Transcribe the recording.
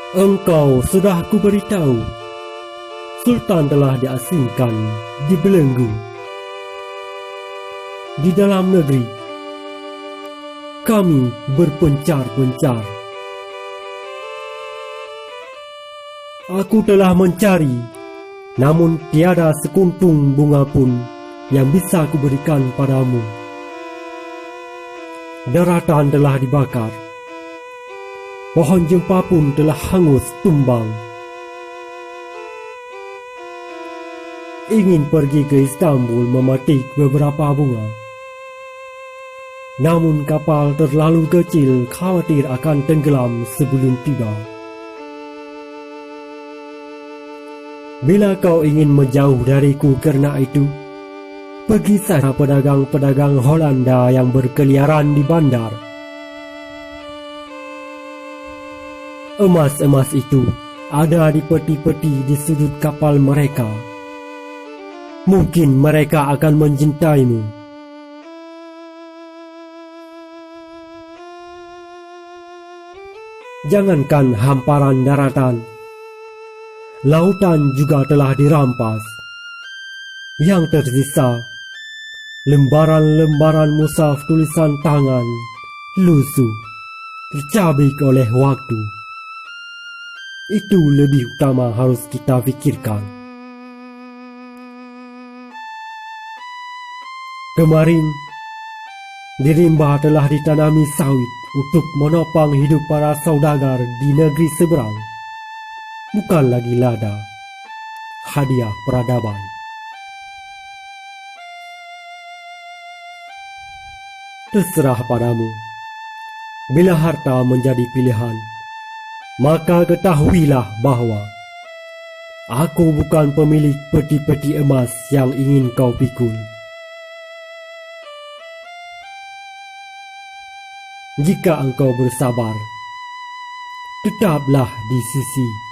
Engkau sudah kuberitahu, Sultan telah diasingkan di belenggu. Di dalam negeri, kami berpencar-pencar. Aku telah mencari, namun tiada sekuntum bunga pun yang bisa kuberikan padamu. Daratan telah dibakar, pohon jempa pun telah hangus tumbang. Ingin pergi ke Istanbul memetik beberapa bunga, namun kapal terlalu kecil, khawatir akan tenggelam sebelum tiba. Bila kau ingin menjauh dariku karena itu, pergi saja pedagang-pedagang Holanda yang berkeliaran di bandar. Emas-emas itu ada di peti-peti di sudut kapal mereka. Mungkin mereka akan mencintaimu. Jangankan hamparan daratan, lautan juga telah dirampas. Yang tersisa, lembaran-lembaran mushaf tulisan tangan, lusuh, tercabik oleh waktu. Itu lebih utama harus kita pikirkan. Kemarin, di rimba telah ditanami sawit untuk menopang hidup para saudagar di negeri seberang. Bukan lagi lada, hadiah peradaban. Terserah padamu. Bila harta menjadi pilihan, maka ketahuilah bahwa aku bukan pemilik peti-peti emas yang ingin kau pikul. Jika engkau bersabar, tetaplah di sisi